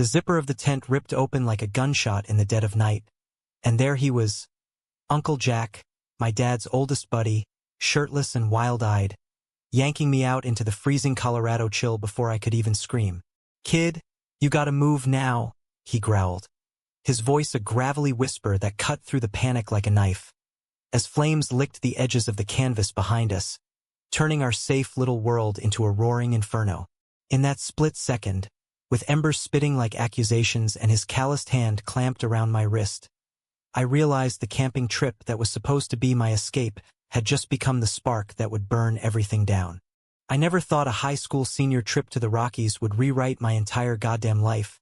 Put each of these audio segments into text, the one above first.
The zipper of the tent ripped open like a gunshot in the dead of night, and there he was, Uncle Jack, my dad's oldest buddy, shirtless and wild-eyed, yanking me out into the freezing Colorado chill before I could even scream. "Kid, you gotta move now," he growled, his voice a gravelly whisper that cut through the panic like a knife, as flames licked the edges of the canvas behind us, turning our safe little world into a roaring inferno. In that split second, with embers spitting like accusations and his calloused hand clamped around my wrist, I realized the camping trip that was supposed to be my escape had just become the spark that would burn everything down. I never thought a high school senior trip to the Rockies would rewrite my entire goddamn life.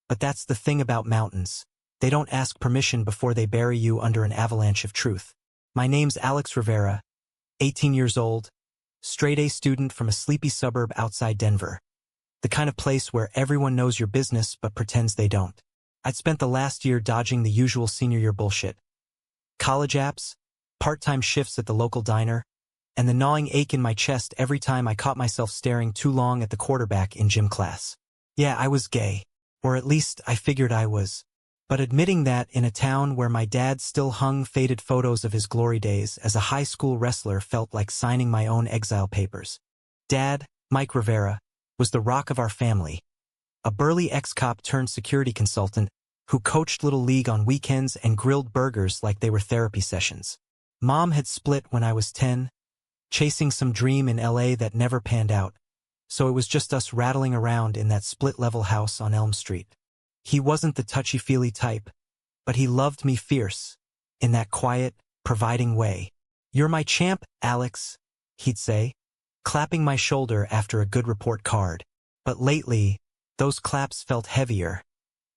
But that's the thing about mountains. They don't ask permission before they bury you under an avalanche of truth. My name's Alex Rivera, 18 years old, straight-A student from a sleepy suburb outside Denver. The kind of place where everyone knows your business but pretends they don't. I'd spent the last year dodging the usual senior year bullshit. College apps, part-time shifts at the local diner, and the gnawing ache in my chest every time I caught myself staring too long at the quarterback in gym class. Yeah, I was gay, or at least I figured I was. But admitting that in a town where my dad still hung faded photos of his glory days as a high school wrestler felt like signing my own exile papers. Dad, Mike Rivera, was the rock of our family, a burly ex-cop turned security consultant who coached Little League on weekends and grilled burgers like they were therapy sessions. Mom had split when I was 10, chasing some dream in LA that never panned out, so it was just us rattling around in that split-level house on Elm Street. He wasn't the touchy-feely type, but he loved me fierce, in that quiet, providing way. "You're my champ, Alex," he'd say, clapping my shoulder after a good report card. But lately, those claps felt heavier,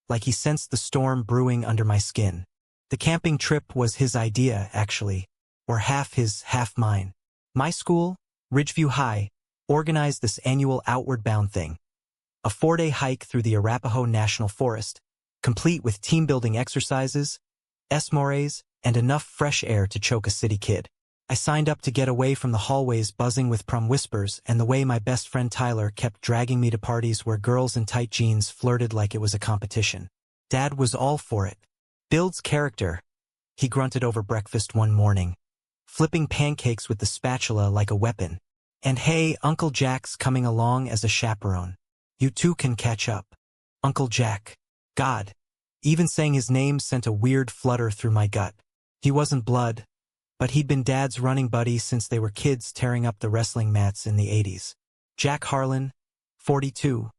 like he sensed the storm brewing under my skin. The camping trip was his idea, actually, or half his, half mine. My school, Ridgeview High, organized this annual outward-bound thing. A 4-day hike through the Arapahoe National Forest, complete with team-building exercises, s'mores, and enough fresh air to choke a city kid. I signed up to get away from the hallways buzzing with prom whispers and the way my best friend Tyler kept dragging me to parties where girls in tight jeans flirted like it was a competition. Dad was all for it. "Builds character," he grunted over breakfast one morning, flipping pancakes with the spatula like a weapon. "And hey, Uncle Jack's coming along as a chaperone. You two can catch up." Uncle Jack. God. Even saying his name sent a weird flutter through my gut. He wasn't blood, but he'd been Dad's running buddy since they were kids tearing up the wrestling mats in the 80s. Jack Harlan, 42.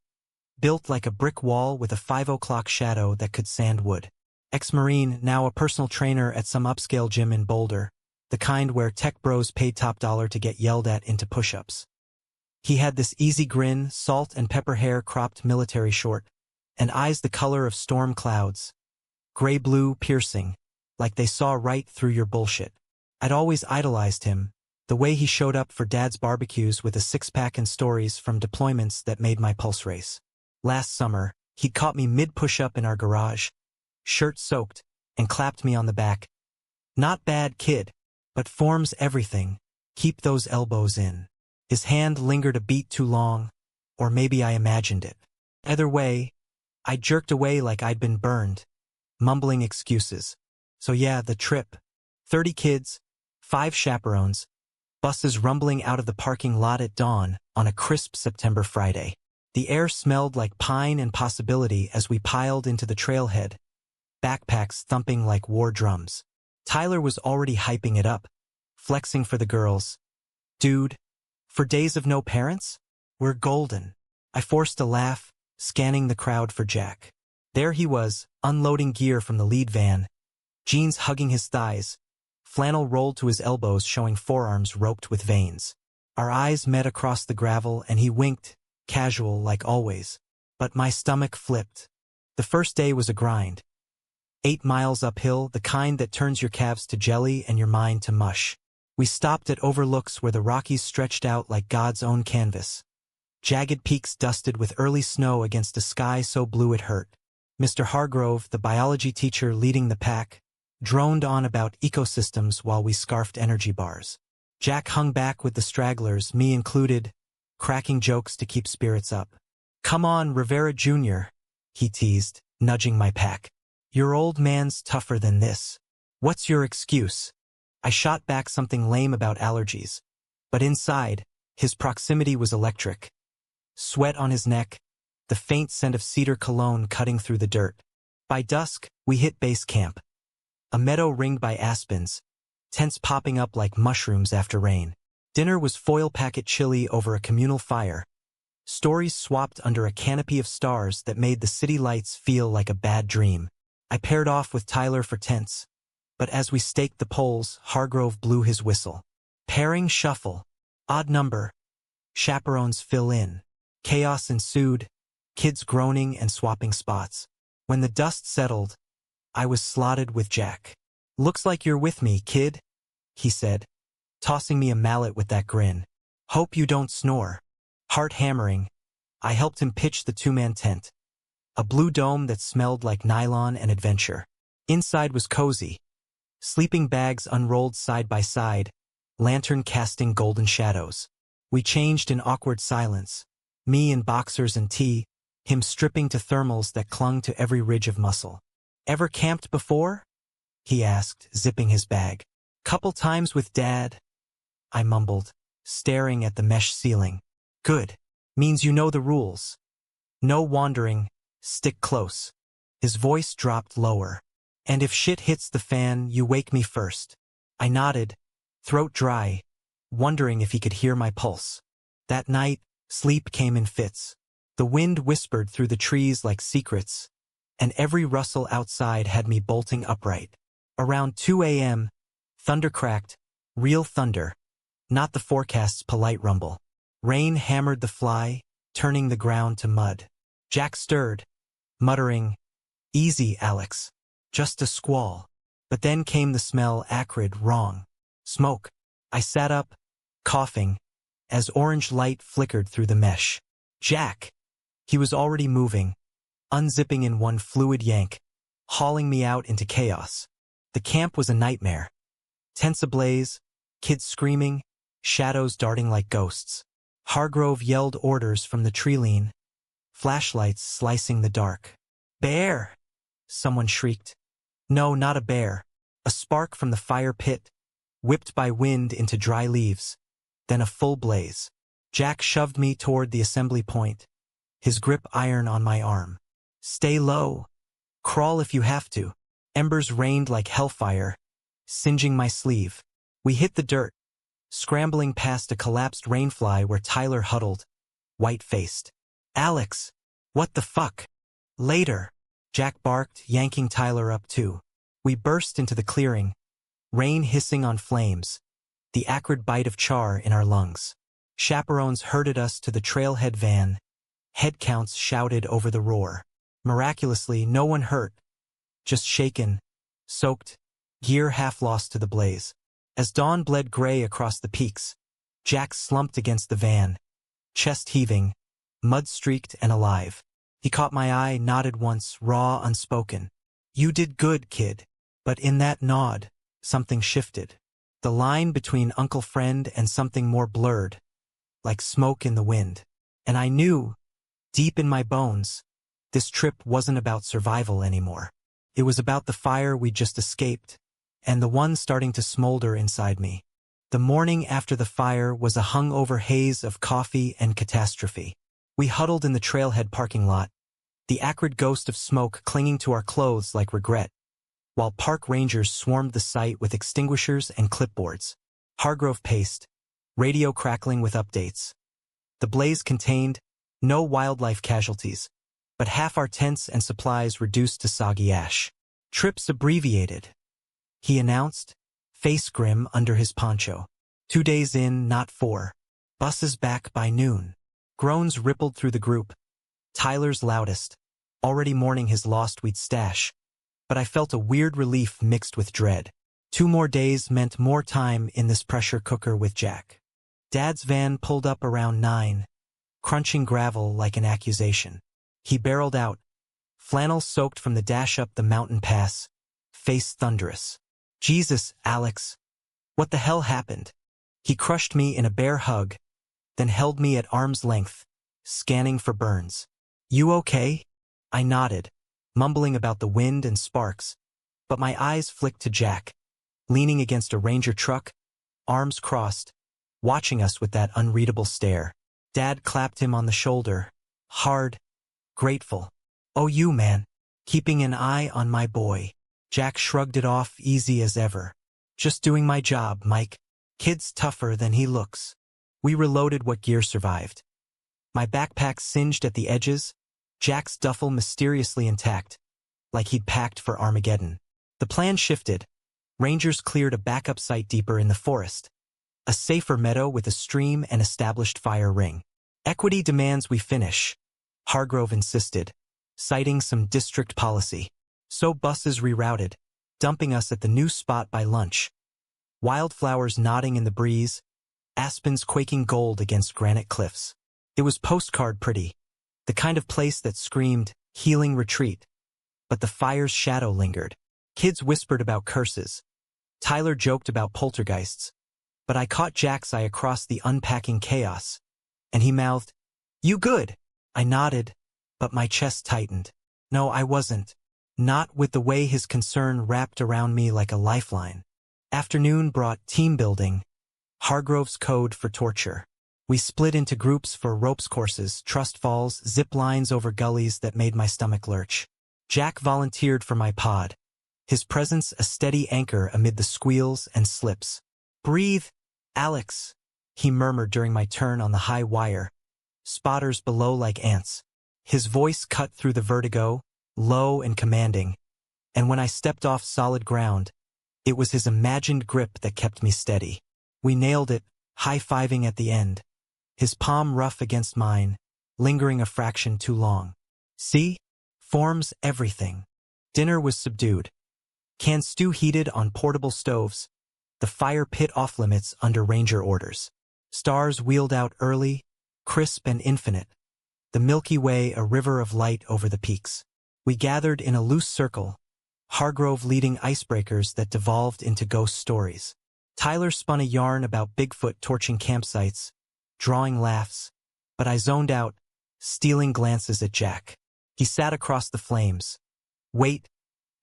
Built like a brick wall with a 5 o'clock shadow that could sand wood. Ex-Marine, now a personal trainer at some upscale gym in Boulder, the kind where tech bros paid top dollar to get yelled at into push-ups. He had this easy grin, salt and pepper hair cropped military short, and eyes the color of storm clouds. Gray-blue, piercing, like they saw right through your bullshit. I'd always idolized him, the way he showed up for Dad's barbecues with a six-pack and stories from deployments that made my pulse race. Last summer, he'd caught me mid-push-up in our garage, shirt soaked, and clapped me on the back. "Not bad, kid, but form's everything. Keep those elbows in." His hand lingered a beat too long, or maybe I imagined it. Either way, I jerked away like I'd been burned, mumbling excuses. So yeah, the trip. 30 kids, 5 chaperones, buses rumbling out of the parking lot at dawn on a crisp September Friday. The air smelled like pine and possibility as we piled into the trailhead, backpacks thumping like war drums. Tyler was already hyping it up, flexing for the girls. "Dude, for days of no parents? We're golden." I forced a laugh, scanning the crowd for Jack. There he was, unloading gear from the lead van, jeans hugging his thighs, flannel rolled to his elbows showing forearms roped with veins. Our eyes met across the gravel and he winked, casual like always. But my stomach flipped. The first day was a grind. 8 miles uphill, the kind that turns your calves to jelly and your mind to mush. We stopped at overlooks where the Rockies stretched out like God's own canvas. Jagged peaks dusted with early snow against a sky so blue it hurt. Mr. Hargrove, the biology teacher leading the pack, droned on about ecosystems while we scarfed energy bars. Jack hung back with the stragglers, me included, cracking jokes to keep spirits up. "Come on, Rivera Jr.," he teased, nudging my pack. Your old man's tougher than this. What's your excuse? I shot back something lame about allergies. But inside, his proximity was electric. Sweat on his neck, the faint scent of cedar cologne cutting through the dirt. By dusk, we hit base camp. A meadow ringed by aspens, tents popping up like mushrooms after rain. Dinner was foil packet chili over a communal fire. Stories swapped under a canopy of stars that made the city lights feel like a bad dream. I paired off with Tyler for tents. But as we staked the poles, Hargrove blew his whistle. Pairing shuffle. Odd number. Chaperones fill in. Chaos ensued, kids groaning and swapping spots. When the dust settled, I was slotted with Jack. Looks like you're with me, kid, he said, tossing me a mallet with that grin. Hope you don't snore. Heart hammering, I helped him pitch the two-man tent. A blue dome that smelled like nylon and adventure. Inside was cozy. Sleeping bags unrolled side by side, lantern casting golden shadows. We changed in awkward silence. Me in boxers and tee, him stripping to thermals that clung to every ridge of muscle. Ever camped before? He asked, zipping his bag. Couple times with Dad, I mumbled, staring at the mesh ceiling. Good. Means you know the rules. No wandering, stick close. His voice dropped lower. And if shit hits the fan, you wake me first. I nodded, throat dry, wondering if he could hear my pulse. That night, sleep came in fits. The wind whispered through the trees like secrets, and every rustle outside had me bolting upright. Around 2 a.m., thunder cracked, real thunder, not the forecast's polite rumble. Rain hammered the fly, turning the ground to mud. Jack stirred, muttering, "Easy, Alex. Just a squall." But then came the smell, acrid, wrong. Smoke. I sat up, coughing, as orange light flickered through the mesh. Jack! He was already moving, unzipping in one fluid yank, hauling me out into chaos. The camp was a nightmare. Tents ablaze, kids screaming, shadows darting like ghosts. Hargrove yelled orders from the tree-lean, flashlights slicing the dark. Bear! Someone shrieked. No, not a bear. A spark from the fire pit, whipped by wind into dry leaves. Then a full blaze. Jack shoved me toward the assembly point, his grip iron on my arm. Stay low. Crawl if you have to. Embers rained like hellfire, singeing my sleeve. We hit the dirt, scrambling past a collapsed rainfly where Tyler huddled, white-faced. Alex! What the fuck? Later, Jack barked, yanking Tyler up too. We burst into the clearing, rain hissing on flames, the acrid bite of char in our lungs. Chaperones herded us to the trailhead van. Head counts shouted over the roar. Miraculously, no one hurt, just shaken, soaked, gear half lost to the blaze. As dawn bled gray across the peaks, Jack slumped against the van, chest heaving, mud-streaked and alive. He caught my eye, nodded once, raw, unspoken. You did good, kid. But in that nod, something shifted. The line between Uncle Friend and something more blurred, like smoke in the wind. And I knew, deep in my bones, this trip wasn't about survival anymore. It was about the fire we'd just escaped, and the one starting to smolder inside me. The morning after the fire was a hungover haze of coffee and catastrophe. We huddled in the trailhead parking lot, the acrid ghost of smoke clinging to our clothes like regret, while park rangers swarmed the site with extinguishers and clipboards. Hargrove paced, radio crackling with updates. The blaze contained no wildlife casualties, but half our tents and supplies reduced to soggy ash. Trips abbreviated, he announced, face grim under his poncho. 2 days in, not 4. Buses back by noon. Groans rippled through the group. Tyler's loudest, already mourning his lost wheat stash. But I felt a weird relief mixed with dread. 2 more days meant more time in this pressure cooker with Jack. Dad's van pulled up around 9, crunching gravel like an accusation. He barreled out, flannel soaked from the dash up the mountain pass, face thunderous. Jesus, Alex. What the hell happened? He crushed me in a bear hug, then held me at arm's length, scanning for burns. You okay? I nodded, mumbling about the wind and sparks, but my eyes flicked to Jack, leaning against a Ranger truck, arms crossed, watching us with that unreadable stare. Dad clapped him on the shoulder, hard, grateful. "Oh, you, man, keeping an eye on my boy." Jack shrugged it off, easy as ever. "Just doing my job, Mike. Kid's tougher than he looks." We reloaded what gear survived. My backpack singed at the edges, Jack's duffel mysteriously intact, like he'd packed for Armageddon. The plan shifted. Rangers cleared a backup site deeper in the forest, a safer meadow with a stream and established fire ring. "Equity demands we finish," Hargrove insisted, citing some district policy. So buses rerouted, dumping us at the new spot by lunch. Wildflowers nodding in the breeze, aspens quaking gold against granite cliffs. It was postcard pretty, the kind of place that screamed, healing retreat. But the fire's shadow lingered. Kids whispered about curses. Tyler joked about poltergeists. But I caught Jack's eye across the unpacking chaos, and he mouthed, "You good?" I nodded, but my chest tightened. No, I wasn't. Not with the way his concern wrapped around me like a lifeline. Afternoon brought team building, Hargrove's code for torture. We split into groups for ropes courses, trust falls, zip lines over gullies that made my stomach lurch. Jack volunteered for my pod, his presence a steady anchor amid the squeals and slips. "Breathe, Alex," he murmured during my turn on the high wire, spotters below like ants. His voice cut through the vertigo, low and commanding, and when I stepped off solid ground, it was his imagined grip that kept me steady. We nailed it, high-fiving at the end, his palm rough against mine, lingering a fraction too long. See? Forms everything. Dinner was subdued. Canned stew heated on portable stoves, the fire pit off-limits under Ranger orders. Stars wheeled out early, crisp and infinite, the Milky Way a river of light over the peaks. We gathered in a loose circle, Hargrove leading icebreakers that devolved into ghost stories. Tyler spun a yarn about Bigfoot torching campsites, drawing laughs, but I zoned out, stealing glances at Jack. He sat across the flames. Wait,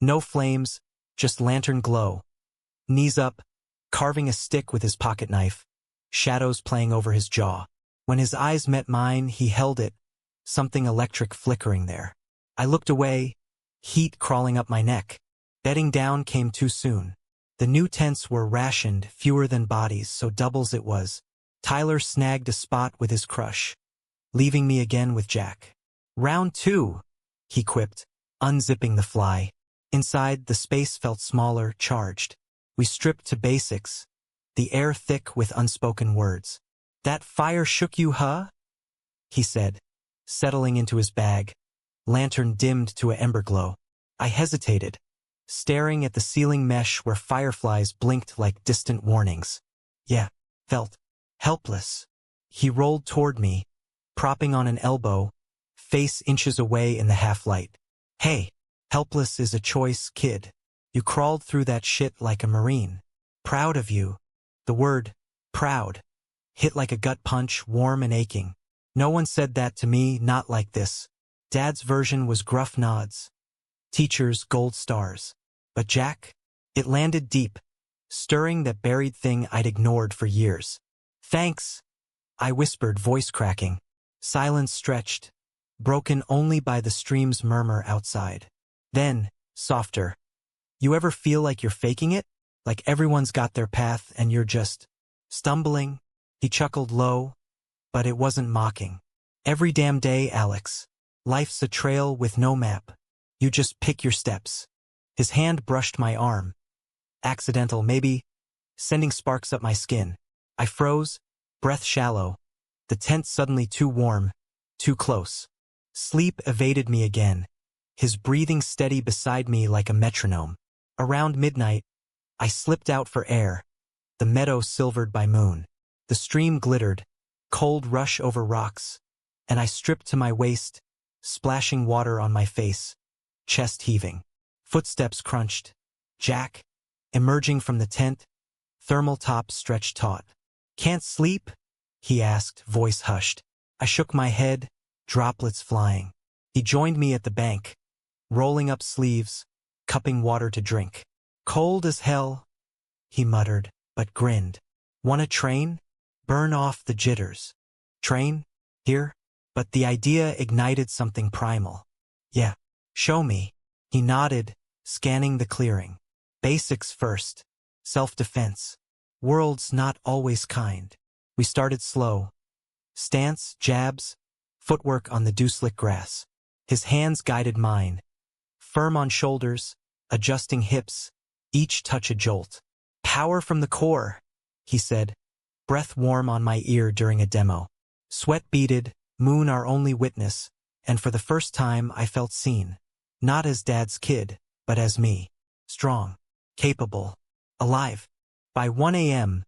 no flames, just lantern glow. Knees up, carving a stick with his pocket knife, shadows playing over his jaw. When his eyes met mine, he held it, something electric flickering there. I looked away, heat crawling up my neck. Bedding down came too soon. The new tents were rationed, fewer than bodies, so doubles it was. Tyler snagged a spot with his crush, leaving me again with Jack. "Round two," he quipped, unzipping the fly. Inside, the space felt smaller, charged. We stripped to basics, the air thick with unspoken words. "That fire shook you, huh?" he said, settling into his bag, lantern dimmed to an ember glow. I hesitated, staring at the ceiling mesh where fireflies blinked like distant warnings. Yeah, felt helpless. He rolled toward me, propping on an elbow, face inches away in the half-light. "Hey, helpless is a choice, kid. You crawled through that shit like a Marine. Proud of you." The word, proud, hit like a gut punch, warm and aching. No one said that to me, not like this. Dad's version was gruff nods. Teachers, gold stars. But Jack? It landed deep, stirring that buried thing I'd ignored for years. "Thanks," I whispered, voice cracking. Silence stretched, broken only by the stream's murmur outside. Then, softer. "You ever feel like you're faking it? Like everyone's got their path and you're just stumbling?" He chuckled low, but it wasn't mocking. "Every damn day, Alex. Life's a trail with no map. You just pick your steps." His hand brushed my arm. Accidental, maybe, sending sparks up my skin. I froze, breath shallow. The tent suddenly too warm, too close. Sleep evaded me again, his breathing steady beside me like a metronome. Around midnight, I slipped out for air, the meadow silvered by moon. The stream glittered, cold rush over rocks, and I stripped to my waist, splashing water on my face, chest heaving. Footsteps crunched. Jack, emerging from the tent, thermal top stretched taut. "Can't sleep?" he asked, voice hushed. I shook my head, droplets flying. He joined me at the bank, rolling up sleeves, cupping water to drink. Cold as hell, he muttered, but grinned. Want a train? Burn off the jitters. Train? Here? But the idea ignited something primal. Yeah. Show me. He nodded, scanning the clearing. Basics first. Self-defense. World's not always kind. We started slow. Stance, jabs, footwork on the dew-slick grass. His hands guided mine. Firm on shoulders, adjusting hips, each touch a jolt. Power from the core, he said, breath warm on my ear during a demo. Sweat beaded, moon our only witness, and for the first time I felt seen. Not as Dad's kid, but as me. Strong, capable, alive. By 1 a.m.,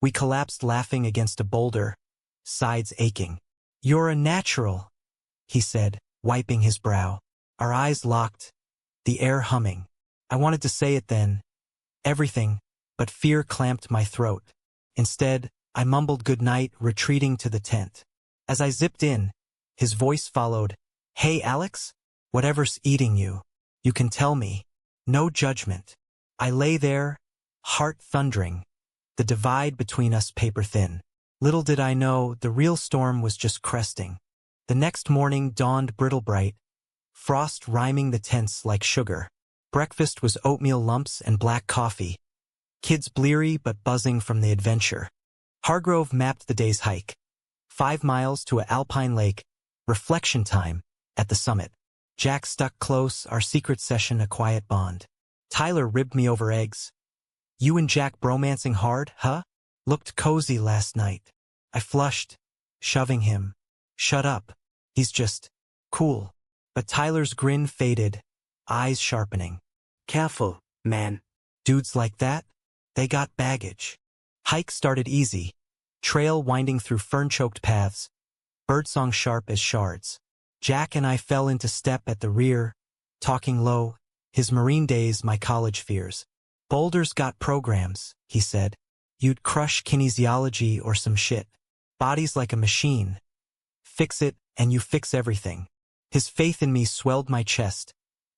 we collapsed laughing against a boulder, sides aching. You're a natural, he said, wiping his brow. Our eyes locked, the air humming. I wanted to say it then. Everything, but fear clamped my throat. Instead, I mumbled goodnight, retreating to the tent. As I zipped in, his voice followed. Hey, Alex? Whatever's eating you, you can tell me. No judgment. I lay there, heart thundering, the divide between us paper thin. Little did I know the real storm was just cresting. The next morning dawned brittle bright, frost rhyming the tents like sugar. Breakfast was oatmeal lumps and black coffee. Kids bleary but buzzing from the adventure. Hargrove mapped the day's hike. 5 miles to a alpine lake, reflection time, at the summit. Jack stuck close, our secret session a quiet bond. Tyler ribbed me over eggs. You and Jack bromancing hard, huh? Looked cozy last night. I flushed, shoving him. Shut up. He's just cool. But Tyler's grin faded, eyes sharpening. Careful, man. Dudes like that? They got baggage. Hike started easy. Trail winding through fern-choked paths. Birdsong sharp as shards. Jack and I fell into step at the rear, talking low, his Marine days my college fears. Boulder's got programs, he said. You'd crush kinesiology or some shit. Body's like a machine. Fix it, and you fix everything. His faith in me swelled my chest,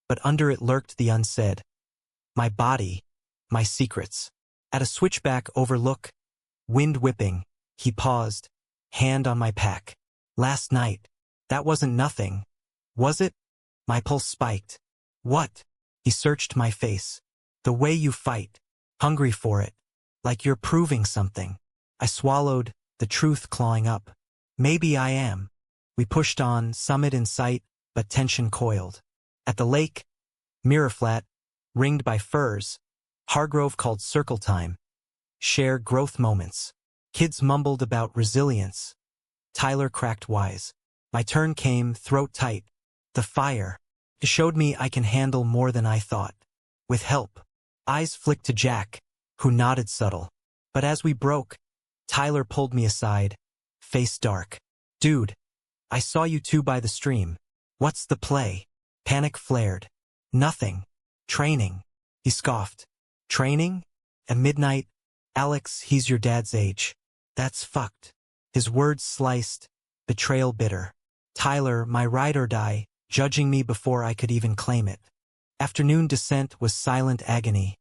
but under it lurked the unsaid. My body, my secrets. At a switchback overlook, wind whipping, he paused, hand on my pack. Last night, that wasn't nothing, was it? My pulse spiked. What? He searched my face. The way you fight, hungry for it, like you're proving something. I swallowed, the truth clawing up. Maybe I am. We pushed on, summit in sight, but tension coiled. At the lake, mirror flat, ringed by firs, Hargrove called circle time. Share growth moments. Kids mumbled about resilience. Tyler cracked wise. My turn came, throat tight. The fire. It showed me I can handle more than I thought. With help. Eyes flicked to Jack, who nodded subtle. But as we broke, Tyler pulled me aside, face dark. Dude, I saw you two by the stream. What's the play? Panic flared. Nothing. Training. He scoffed. Training? At midnight? Alex, he's your dad's age. That's fucked. His words sliced, betrayal bitter. Tyler, my ride or die, judging me before I could even claim it. Afternoon descent was silent agony.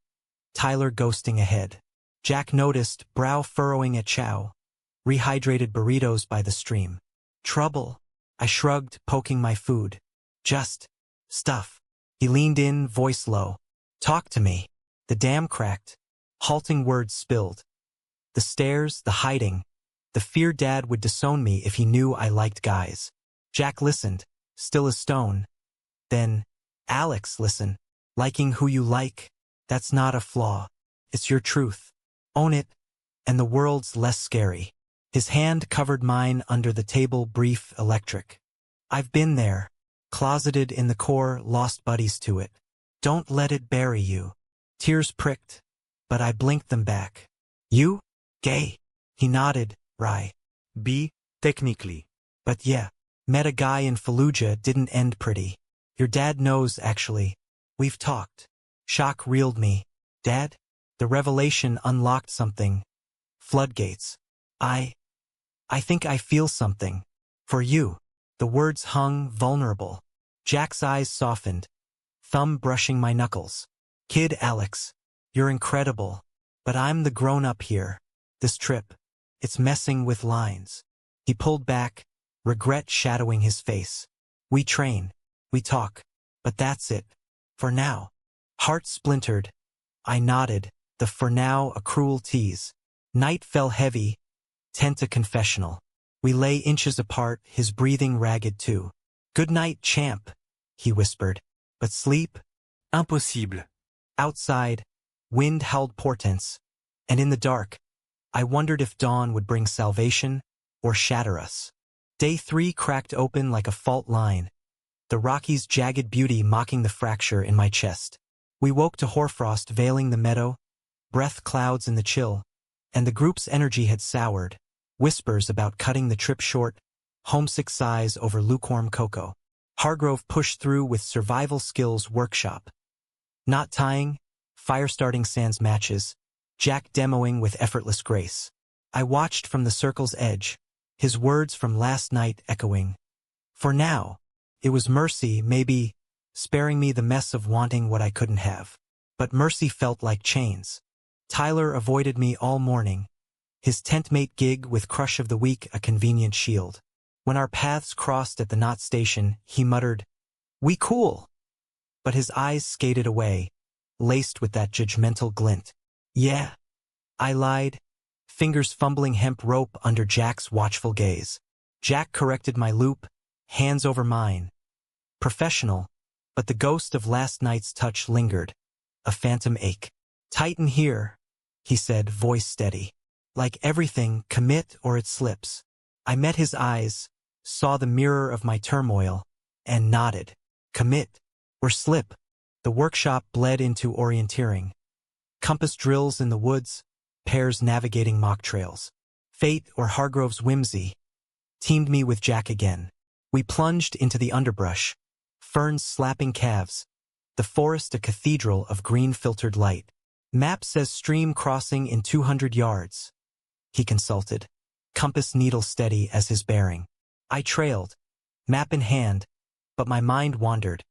Tyler ghosting ahead. Jack noticed, brow furrowing at chow. Rehydrated burritos by the stream. Trouble. I shrugged, poking my food. Just stuff. He leaned in, voice low. Talk to me. The dam cracked. Halting words spilled. The stares, the hiding. The fear Dad would disown me if he knew I liked guys. Jack listened, still as stone. Then, Alex, listen. Liking who you like, that's not a flaw. It's your truth. Own it, and the world's less scary. His hand covered mine under the table, brief, electric. I've been there, closeted in the core, lost buddies to it. Don't let it bury you. Tears pricked, but I blinked them back. You? Gay? He nodded, wry. B, technically. But yeah, met a guy in Fallujah, didn't end pretty. Your dad knows, actually. We've talked. Shock reeled me. Dad? The revelation unlocked something. Floodgates. I think I feel something. For you. The words hung, vulnerable. Jack's eyes softened, thumb brushing my knuckles. Kid Alex, you're incredible, but I'm the grown-up here. This trip, it's messing with lines. He pulled back, regret shadowing his face. We train, we talk, but that's it. For now. Heart splintered. I nodded, the for now a cruel tease. Night fell heavy, tent a confessional. We lay inches apart, his breathing ragged too. Good night, champ, he whispered. But sleep? Impossible. Outside, wind howled portents, and in the dark, I wondered if dawn would bring salvation or shatter us. Day 3 cracked open like a fault line, the Rockies' jagged beauty mocking the fracture in my chest. We woke to hoarfrost veiling the meadow, breath clouds in the chill, and the group's energy had soured, whispers about cutting the trip short, homesick sighs over lukewarm cocoa. Hargrove pushed through with survival skills workshop. Knot tying, fire starting sans matches, Jack demoing with effortless grace. I watched from the circle's edge, his words from last night echoing. For now, it was mercy, maybe, sparing me the mess of wanting what I couldn't have. But mercy felt like chains. Tyler avoided me all morning, his tentmate gig with crush of the week a convenient shield. When our paths crossed at the knot station, he muttered, "We cool." But his eyes skated away, laced with that judgmental glint. Yeah, I lied, fingers fumbling hemp rope under Jack's watchful gaze. Jack corrected my loop, hands over mine. Professional, but the ghost of last night's touch lingered, a phantom ache. Tighten here, he said, voice steady. Like everything, commit or it slips. I met his eyes, saw the mirror of my turmoil, and nodded. Commit or slip. The workshop bled into orienteering. Compass drills in the woods, pairs navigating mock trails. Fate or Hargrove's whimsy teamed me with Jack again. We plunged into the underbrush, ferns slapping calves, the forest a cathedral of green-filtered light. Map says stream crossing in 200 yards. He consulted, compass needle steady as his bearing. I trailed, map in hand, but my mind wandered.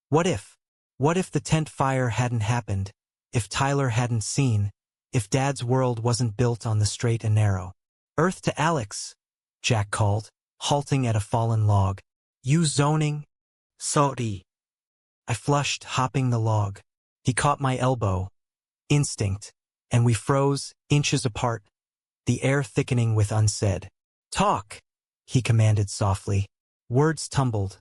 What if? What if the tent fire hadn't happened? If Tyler hadn't seen? If Dad's world wasn't built on the straight and narrow? Earth to Alex, Jack called, halting at a fallen log. You zoning? Sorry. I flushed, hopping the log. He caught my elbow. Instinct. And we froze, inches apart, the air thickening with unsaid. Talk, he commanded softly. Words tumbled.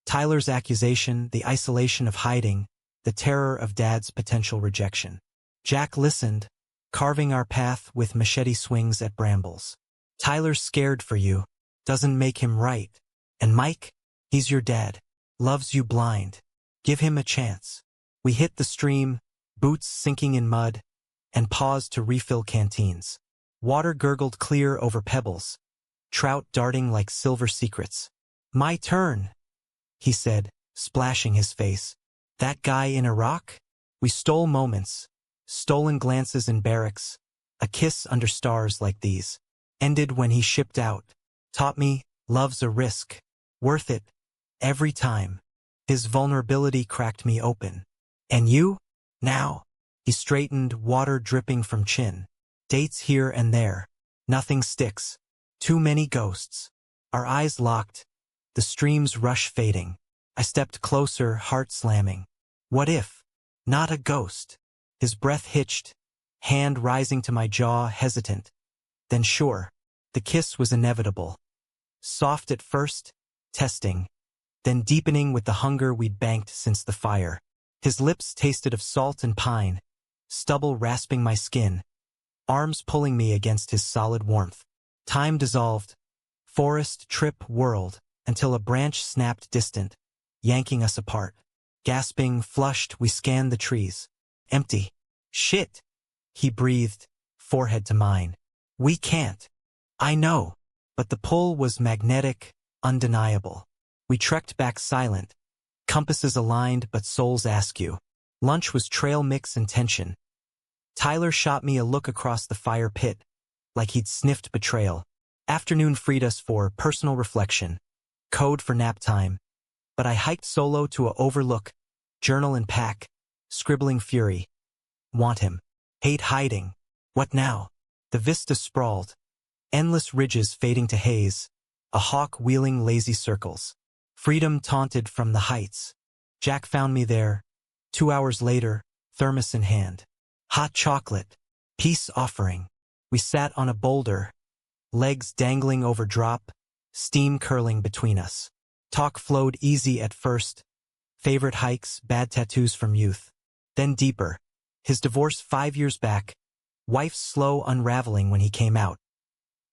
Tyler's accusation, the isolation of hiding, the terror of Dad's potential rejection. Jack listened, carving our path with machete swings at brambles. Tyler's scared for you. Doesn't make him right. And Mike? He's your dad. Loves you blind. Give him a chance. We hit the stream, boots sinking in mud, and paused to refill canteens. Water gurgled clear over pebbles, trout darting like silver secrets. My turn, he said, splashing his face. That guy in Iraq? We stole moments, stolen glances in barracks, a kiss under stars like these. Ended when he shipped out. Taught me, love's a risk. Worth it. Every time. His vulnerability cracked me open. And you? Now? He straightened, water dripping from chin. Dates here and there. Nothing sticks. Too many ghosts. Our eyes locked, the stream's rush fading. I stepped closer, heart slamming. What if? Not a ghost. His breath hitched, hand rising to my jaw, hesitant. Then sure, the kiss was inevitable. Soft at first, testing, then deepening with the hunger we'd banked since the fire. His lips tasted of salt and pine, stubble rasping my skin, arms pulling me against his solid warmth. Time dissolved, forest trip whirled, until a branch snapped distant, yanking us apart. Gasping, flushed, we scanned the trees. Empty. Shit, he breathed, forehead to mine. We can't. I know. But the pull was magnetic, undeniable. We trekked back silent, compasses aligned but souls askew. Lunch was trail mix and tension. Tyler shot me a look across the fire pit, like he'd sniffed betrayal. Afternoon freed us for personal reflection, code for nap time, But I hiked solo to a overlook, journal and pack, scribbling fury. Want him. Hate hiding. What now? The vista sprawled. Endless ridges fading to haze. A hawk wheeling lazy circles. Freedom taunted from the heights. Jack found me there. 2 hours later, thermos in hand. Hot chocolate. Peace offering. We sat on a boulder. Legs dangling over drop. Steam curling between us. Talk flowed easy at first. Favorite hikes, bad tattoos from youth. Then deeper. His divorce 5 years back. Wife's slow unraveling when he came out.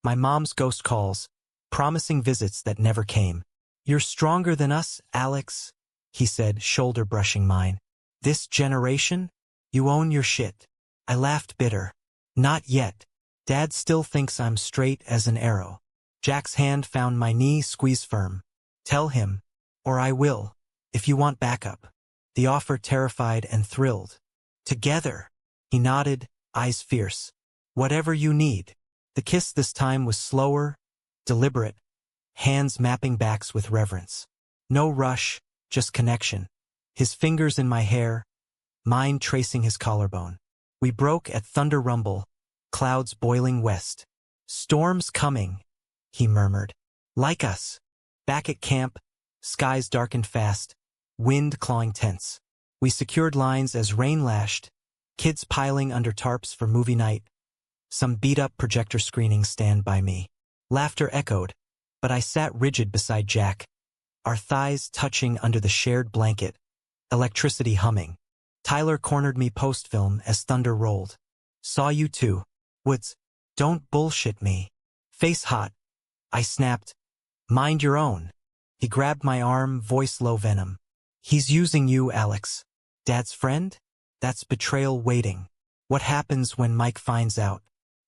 My mom's ghost calls. Promising visits that never came. You're stronger than us, Alex, he said, shoulder brushing mine. This generation? You own your shit. I laughed bitter. Not yet. Dad still thinks I'm straight as an arrow. Jack's hand found my knee, squeeze firm. Tell him, or I will, if you want backup. The offer terrified and thrilled. Together. He nodded, eyes fierce. Whatever you need. The kiss this time was slower, deliberate, hands mapping backs with reverence. No rush, just connection. His fingers in my hair, mine tracing his collarbone. We broke at thunder rumble, clouds boiling west. Storms coming, he murmured. Like us. Back at camp, skies darkened fast, wind clawing tents. We secured lines as rain lashed, kids piling under tarps for movie night. Some beat-up projector screenings stand by me. Laughter echoed, but I sat rigid beside Jack, our thighs touching under the shared blanket, electricity humming. Tyler cornered me post-film as thunder rolled. Saw you too. Woods, don't bullshit me. Face hot. I snapped. Mind your own. He grabbed my arm, voice low venom. He's using you, Alex. Dad's friend? That's betrayal waiting. What happens when Mike finds out?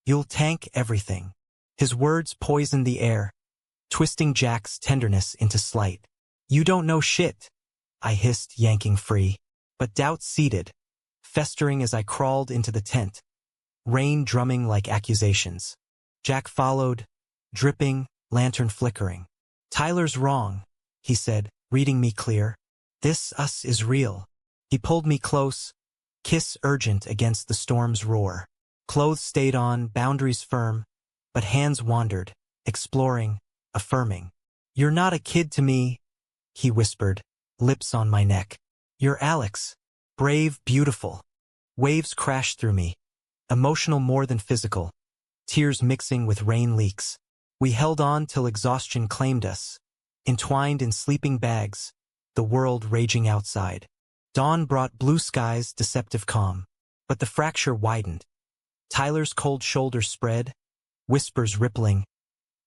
You'll tank everything. His words poisoned the air, twisting Jack's tenderness into slight. You don't know shit, I hissed, yanking free. But doubt seeded, festering as I crawled into the tent, rain drumming like accusations. Jack followed, dripping, lantern flickering. Tyler's wrong, he said, reading me clear. This us is real. He pulled me close, kiss urgent against the storm's roar. Clothes stayed on, boundaries firm, but hands wandered, exploring, affirming. You're not a kid to me, he whispered, lips on my neck. You're Alex. Brave, beautiful. Waves crashed through me. Emotional more than physical. Tears mixing with rain leaks. We held on till exhaustion claimed us. Entwined in sleeping bags, the world raging outside. Dawn brought blue skies, deceptive calm. But the fracture widened. Tyler's cold shoulders spread, whispers rippling.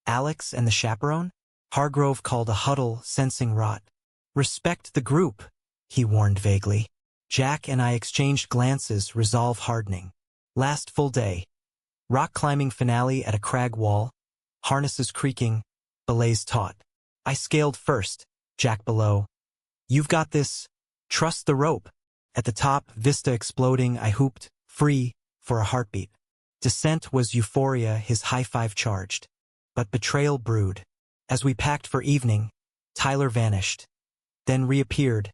Alex and the chaperone? Hargrove called a huddle, sensing rot. Respect the group, he warned vaguely. Jack and I exchanged glances, resolve hardening. Last full day. Rock climbing finale at a crag wall. Harnesses creaking, belays taut. I scaled first, Jack below. You've got this. Trust the rope. At the top, vista exploding, I hooped, free, for a heartbeat. Descent was euphoria, his high five charged. But betrayal brewed. As we packed for evening, Tyler vanished. Then reappeared,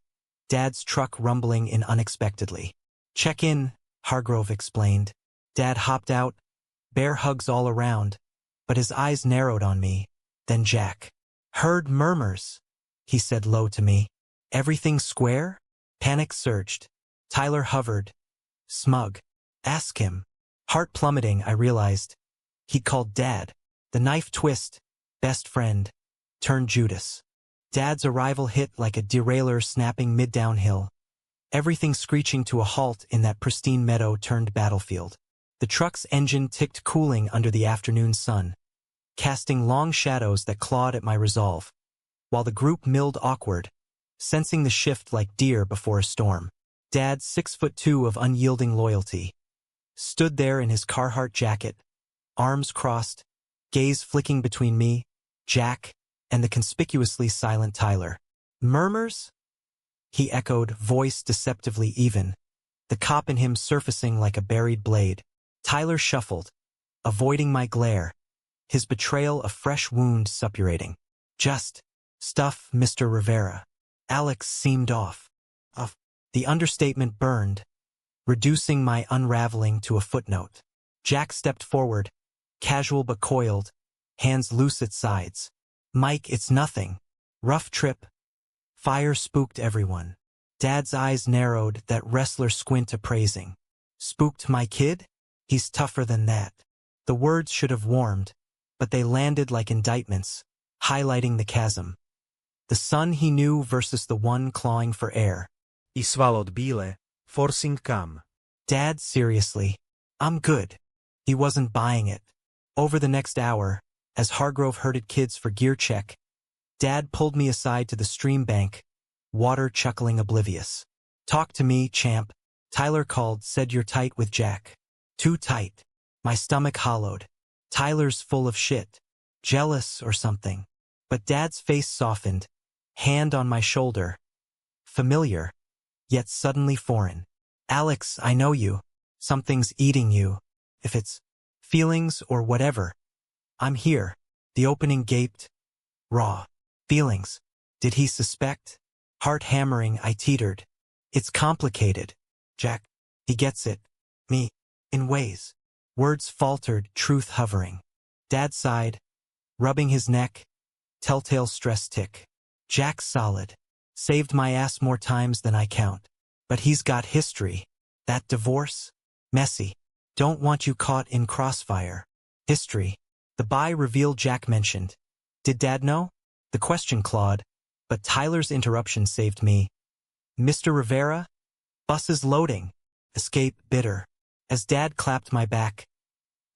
Dad's truck rumbling in unexpectedly. Check in, Hargrove explained. Dad hopped out, bear hugs all around, but his eyes narrowed on me. Then Jack. Heard murmurs, he said low to me. Everything square? Panic surged. Tyler hovered. Smug. Ask him. Heart plummeting, I realized. He'd called Dad. The knife twist, best friend, turned Judas. Dad's arrival hit like a derailleur snapping mid-downhill. Everything screeching to a halt in that pristine meadow turned battlefield. The truck's engine ticked cooling under the afternoon sun, casting long shadows that clawed at my resolve, while the group milled awkward, sensing the shift like deer before a storm. Dad, 6'2" of unyielding loyalty, stood there in his Carhartt jacket, arms crossed, gaze flicking between me, Jack, and the conspicuously silent Tyler. Murmurs? He echoed, voice deceptively even, the cop in him surfacing like a buried blade. Tyler shuffled, avoiding my glare, his betrayal a fresh wound suppurating. Just stuff, Mr. Rivera. Alex seemed off. Off. The understatement burned, reducing my unraveling to a footnote. Jack stepped forward, casual but coiled, hands loose at sides. Mike, it's nothing. Rough trip. Fire spooked everyone. Dad's eyes narrowed, that wrestler squint appraising. Spooked my kid? He's tougher than that. The words should have warmed, but they landed like indictments, highlighting the chasm. The son he knew versus the one clawing for air. I swallowed bile, forcing calm. Dad, seriously. I'm good. He wasn't buying it. Over the next hour, as Hargrove herded kids for gear check, Dad pulled me aside to the stream bank, water chuckling oblivious. Talk to me, champ. Tyler called, said you're tight with Jack. Too tight. My stomach hollowed. Tyler's full of shit. Jealous or something. But Dad's face softened, hand on my shoulder. Familiar, yet suddenly foreign. Alex, I know you. Something's eating you. If it's feelings or whatever. I'm here. The opening gaped. Raw. Feelings. Did he suspect? Heart hammering, I teetered. It's complicated. Jack. He gets it. Me. In ways. Words faltered, truth hovering. Dad sighed, rubbing his neck. Telltale stress tick. Jack's solid. Saved my ass more times than I count. But he's got history. That divorce? Messy. Don't want you caught in crossfire. History. The buy reveal Jack mentioned. Did Dad know? The question clawed, but Tyler's interruption saved me. Mr. Rivera? Bus is loading. Escape bitter. As Dad clapped my back.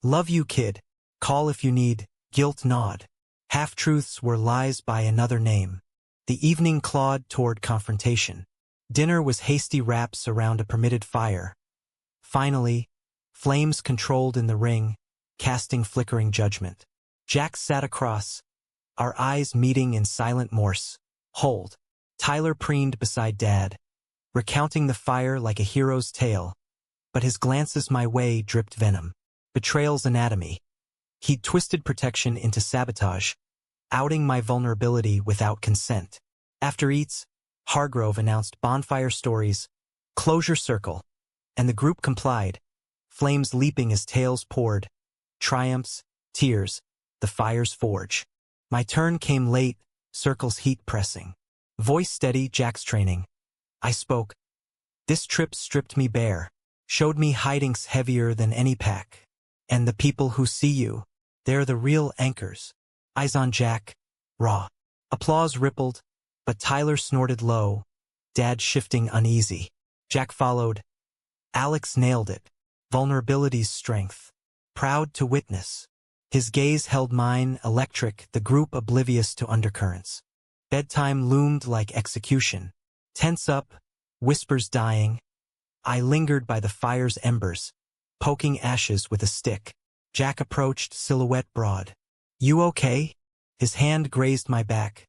Love you, kid. Call if you need. Guilt nod. Half-truths were lies by another name. The evening clawed toward confrontation. Dinner was hasty wraps around a permitted fire. Finally, flames controlled in the ring, casting flickering judgment. Jack sat across, our eyes meeting in silent Morse. Hold. Tyler preened beside Dad, recounting the fire like a hero's tale, but his glances my way dripped venom. Betrayal's anatomy. He'd twisted protection into sabotage, outing my vulnerability without consent. After eats, Hargrove announced bonfire stories, closure circle, and the group complied, flames leaping as tales poured, triumphs, tears, the fire's forge. My turn came late, circle's heat pressing. Voice steady, Jack's training. I spoke. This trip stripped me bare, showed me hidings heavier than any pack. And the people who see you, they're the real anchors. Eyes on Jack, raw. Applause rippled, but Tyler snorted low, Dad shifting uneasy. Jack followed. Alex nailed it. Vulnerability's strength. Proud to witness. His gaze held mine, electric, the group oblivious to undercurrents. Bedtime loomed like execution. Tense up, whispers dying. I lingered by the fire's embers, poking ashes with a stick. Jack approached, silhouette broad. You okay? His hand grazed my back.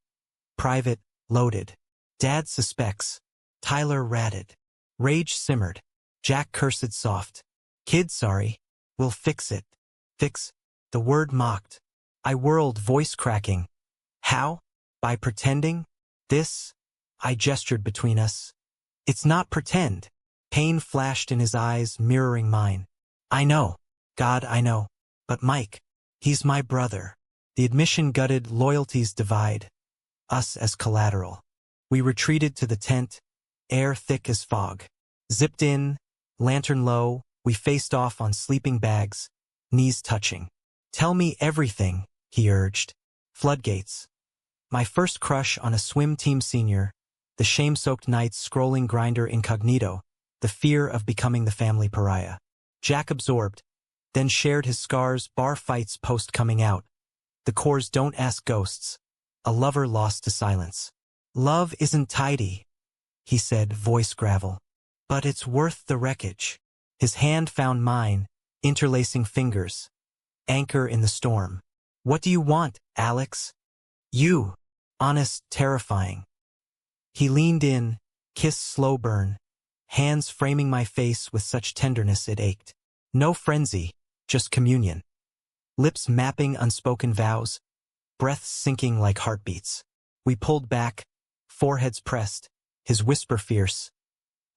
Private, loaded. Dad suspects. Tyler ratted. Rage simmered. Jack cursed soft. Kid, sorry. We'll fix it. Fix. The word mocked. I whirled, voice cracking. How? By pretending? This? I gestured between us. It's not pretend. Pain flashed in his eyes, mirroring mine. I know. God, I know. But Mike, he's my brother. The admission gutted, loyalties divide. Us as collateral. We retreated to the tent, air thick as fog. Zipped in, lantern low, we faced off on sleeping bags, knees touching. Tell me everything, he urged. Floodgates. My first crush on a swim team senior, the shame-soaked nights scrolling Grindr incognito, the fear of becoming the family pariah. Jack absorbed, then shared his scars, bar fights post coming out. The cores don't ask ghosts. A lover lost to silence. Love isn't tidy, he said, voice gravel. But it's worth the wreckage. His hand found mine, interlacing fingers. Anchor in the storm. What do you want, Alex? You. Honest, terrifying. He leaned in, kiss slow burn, hands framing my face with such tenderness it ached. No frenzy, just communion. Lips mapping unspoken vows, breaths sinking like heartbeats. We pulled back, foreheads pressed, his whisper fierce.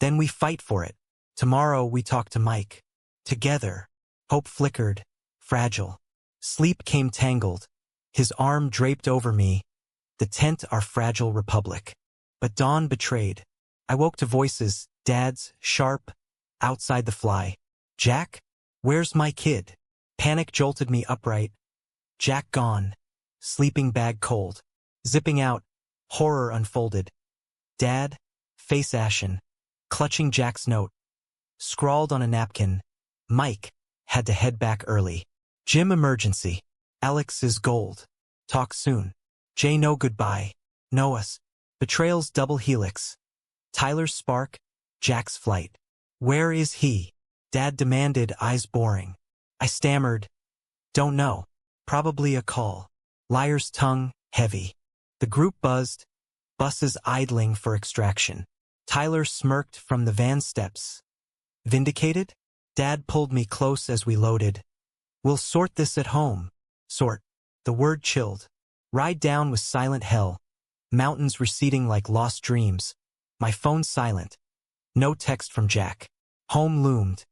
Then we fight for it. Tomorrow we talk to Mike. Together. Hope flickered, fragile. Sleep came tangled. His arm draped over me. The tent our fragile republic. But dawn betrayed. I woke to voices, Dad's, sharp, outside the fly. Jack? Where's my kid? Panic jolted me upright. Jack gone. Sleeping bag cold. Zipping out. Horror unfolded. Dad? Face ashen. Clutching Jack's note. Scrawled on a napkin. Mike had to head back early. Jim emergency. Alex is gold. Talk soon. Jay no goodbye. Know us. Betrayal's double helix. Tyler's spark. Jack's flight. Where is he? Dad demanded, eyes boring. I stammered. Don't know. Probably a call. Liar's tongue, heavy. The group buzzed. Buses idling for extraction. Tyler smirked from the van steps. Vindicated? Dad pulled me close as we loaded. We'll sort this at home. Sort. The word chilled. Ride down was silent hell. Mountains receding like lost dreams. My phone silent. No text from Jack. Home loomed.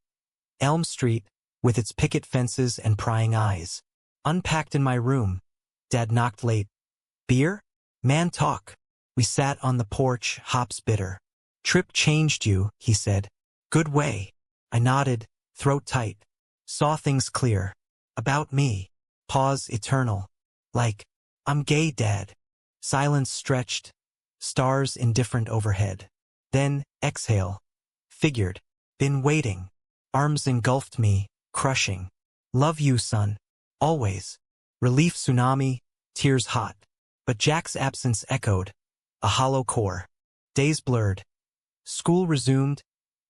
Elm Street, with its picket fences and prying eyes. Unpacked in my room. Dad knocked late. Beer? Man talk. We sat on the porch, hops bitter. Trip changed you, he said. Good way. I nodded, throat tight. Saw things clear. About me. Pause eternal. Like, I'm gay, Dad. Silence stretched. Stars indifferent overhead. Then, exhale. Figured. Been waiting. Arms engulfed me, crushing. Love you, son. Always. Relief tsunami, tears hot. But Jack's absence echoed. A hollow core. Days blurred. School resumed.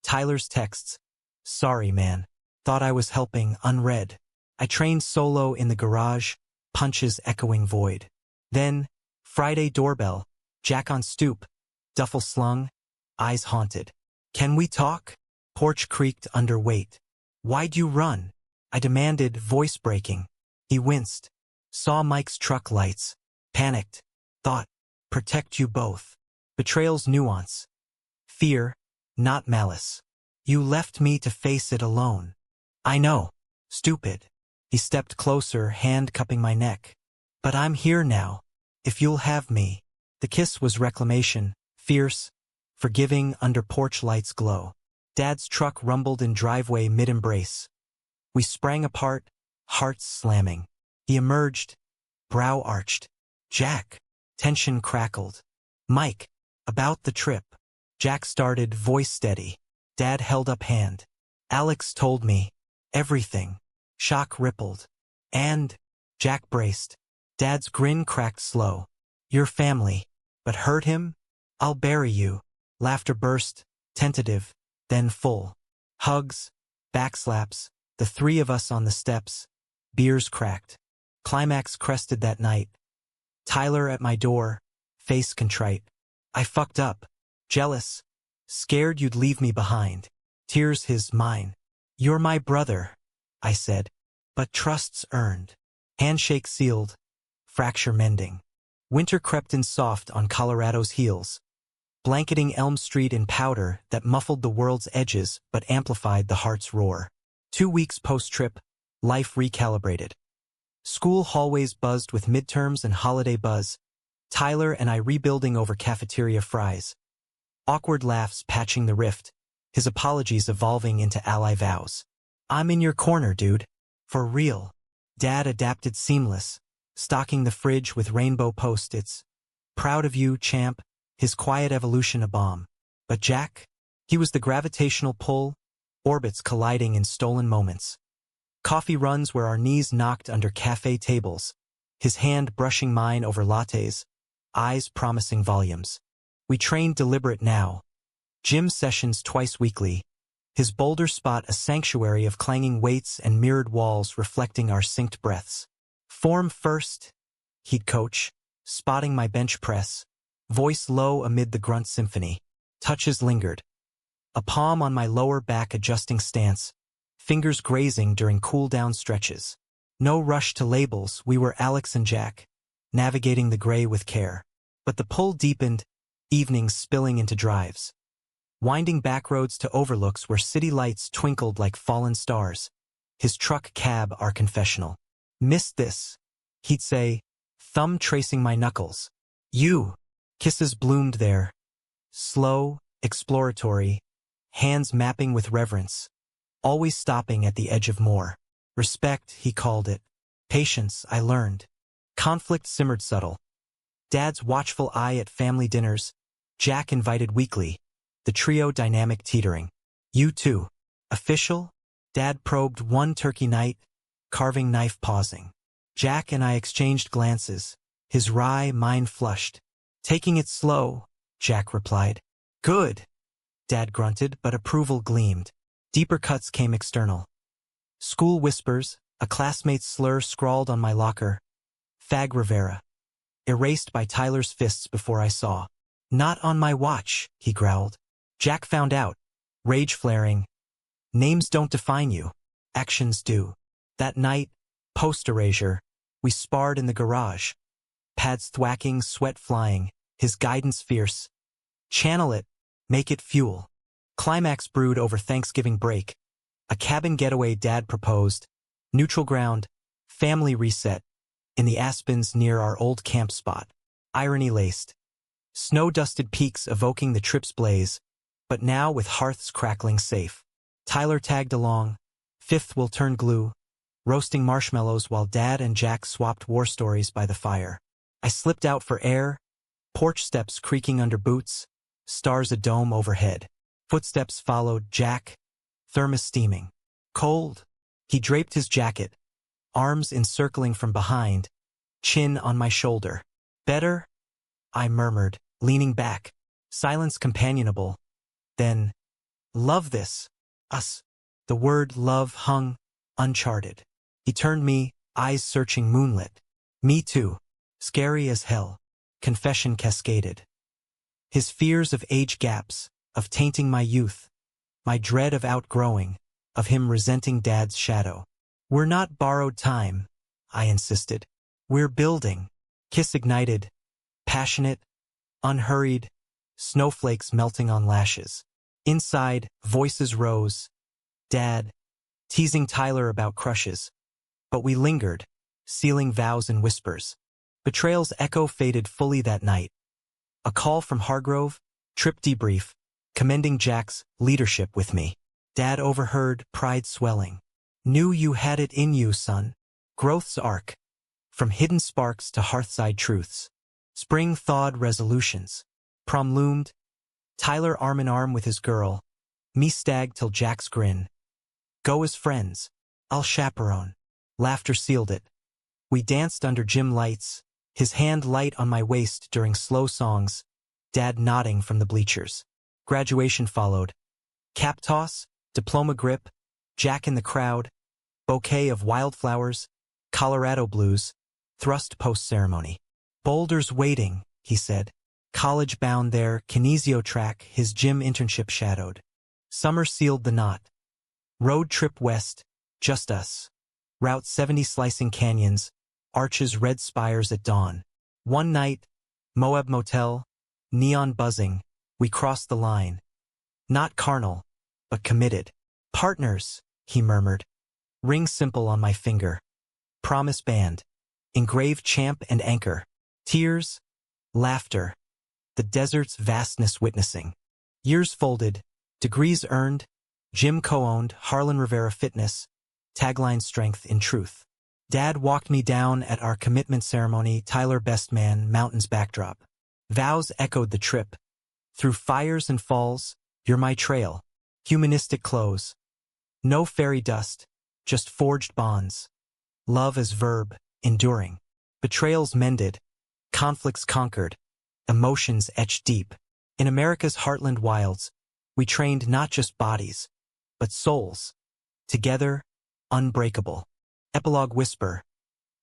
Tyler's texts. Sorry, man. Thought I was helping, unread. I trained solo in the garage, punches echoing void. Then, Friday doorbell. Jack on stoop. Duffel slung. Eyes haunted. Can we talk? Porch creaked under weight. Why'd you run? I demanded, voice breaking. He winced. Saw Mike's truck lights. Panicked. Thought. Protect you both. Betrayal's nuance. Fear, not malice. You left me to face it alone. I know. Stupid. He stepped closer, hand cupping my neck. But I'm here now. If you'll have me. The kiss was reclamation, fierce, forgiving under porch lights glow. Dad's truck rumbled in driveway mid-embrace. We sprang apart, hearts slamming. He emerged, brow arched. Jack. Tension crackled. Mike. About the trip. Jack started, voice steady. Dad held up hand. Alex told me. Everything. Shock rippled. And. Jack braced. Dad's grin cracked slow. Your family. But hurt him? I'll bury you. Laughter burst, tentative, then full. Hugs, backslaps, the three of us on the steps. Beers cracked. Climax crested that night. Tyler at my door, face contrite. I fucked up. Jealous. Scared you'd leave me behind. Tears his mine. You're my brother, I said. But trust's earned. Handshake sealed. Fracture mending. Winter crept in soft on Colorado's heels. Blanketing Elm Street in powder that muffled the world's edges but amplified the heart's roar. 2 weeks post-trip, life recalibrated. School hallways buzzed with midterms and holiday buzz. Tyler and I rebuilding over cafeteria fries. Awkward laughs patching the rift. His apologies evolving into ally vows. I'm in your corner, dude. For real. Dad adapted seamless, stocking the fridge with rainbow post-its. Proud of you, champ. His quiet evolution a bomb. But Jack? He was the gravitational pull, orbits colliding in stolen moments. Coffee runs where our knees knocked under cafe tables. His hand brushing mine over lattes, eyes promising volumes. We trained deliberate now. Gym sessions twice weekly. His boulder spot a sanctuary of clanging weights and mirrored walls reflecting our synced breaths. Form first, he'd coach, spotting my bench press. Voice low amid the grunt symphony. Touches lingered. A palm on my lower back adjusting stance. Fingers grazing during cool-down stretches. No rush to labels, we were Alex and Jack, navigating the gray with care. But the pull deepened, evenings spilling into drives. Winding back roads to overlooks where city lights twinkled like fallen stars. His truck cab our confessional. Missed this, he'd say, thumb tracing my knuckles. You. Kisses bloomed there. Slow, exploratory, hands mapping with reverence. Always stopping at the edge of more. Respect, he called it. Patience, I learned. Conflict simmered subtle. Dad's watchful eye at family dinners. Jack invited weekly. The trio dynamic teetering. You too. Official? Dad probed one turkey night, carving knife pausing. Jack and I exchanged glances. His wry, mine flushed. Taking it slow, Jack replied. Good. Dad grunted, but approval gleamed. Deeper cuts came external. School whispers, a classmate's slur scrawled on my locker. Fag Rivera. Erased by Tyler's fists before I saw. Not on my watch, he growled. Jack found out. Rage flaring. Names don't define you. Actions do. That night, post-erasure, we sparred in the garage. Pads thwacking, sweat flying, his guidance fierce. Channel it, make it fuel. Climax brewed over Thanksgiving break. A cabin getaway Dad proposed. Neutral ground, family reset. In the aspens near our old camp spot. Irony laced. Snow-dusted peaks evoking the trip's blaze. But now with hearths crackling safe. Tyler tagged along. Fifth will turn glue. Roasting marshmallows while Dad and Jack swapped war stories by the fire. I slipped out for air. Porch steps creaking under boots. Stars a dome overhead. Footsteps followed Jack. Thermos steaming. Cold. He draped his jacket. Arms encircling from behind. Chin on my shoulder. Better? I murmured, leaning back. Silence companionable. Then, love this. Us. The word love hung, uncharted. He turned me, eyes searching moonlit. Me too. Scary as hell. Confession cascaded. His fears of age gaps, of tainting my youth. My dread of outgrowing, of him resenting Dad's shadow. We're not borrowed time, I insisted. We're building. Kiss ignited. Passionate, unhurried, snowflakes melting on lashes. Inside, voices rose. Dad, teasing Tyler about crushes. But we lingered, sealing vows in whispers. Betrayal's echo faded fully that night. A call from Hargrove, trip debrief, commending Jack's leadership with me. Dad overheard, pride swelling. Knew you had it in you, son. Growth's arc. From hidden sparks to hearthside truths. Spring thawed resolutions. Prom loomed. Tyler arm in arm with his girl. Me stag till Jack's grin. Go as friends. I'll chaperone. Laughter sealed it. We danced under gym lights. His hand light on my waist during slow songs. Dad nodding from the bleachers. Graduation followed. Cap toss, diploma grip, Jack in the crowd, bouquet of wildflowers, Colorado blues, thrust post-ceremony. Boulders waiting, he said. College bound there, kinesio track, his gym internship shadowed. Summer sealed the knot. Road trip west, just us. Route 70 slicing canyons, arches red spires at dawn. One night, Moab Motel, neon buzzing, we crossed the line. Not carnal, but committed. Partners, he murmured. Ring simple on my finger. Promise band. Engraved champ and anchor. Tears, laughter. The desert's vastness witnessing. Years folded, degrees earned, gym co-owned, Harlan Rivera Fitness, tagline strength in truth. Dad walked me down at our commitment ceremony, Tyler best man, mountains backdrop. Vows echoed the trip. Through fires and falls, you're my trail. Humanistic close. No fairy dust, just forged bonds. Love as verb, enduring. Betrayals mended. Conflicts conquered. Emotions etched deep. In America's heartland wilds, we trained not just bodies, but souls. Together, unbreakable. Epilogue whisper.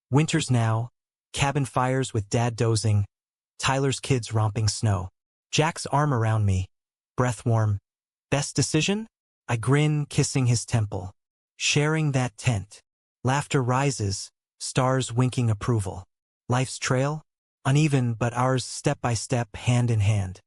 Winters now, cabin fires with Dad dozing, Tyler's kids romping snow. Jack's arm around me, breath warm. Best decision? I grin, kissing his temple. Sharing that tent. Laughter rises, stars winking approval. Life's trail? Uneven, but ours step by step, hand in hand.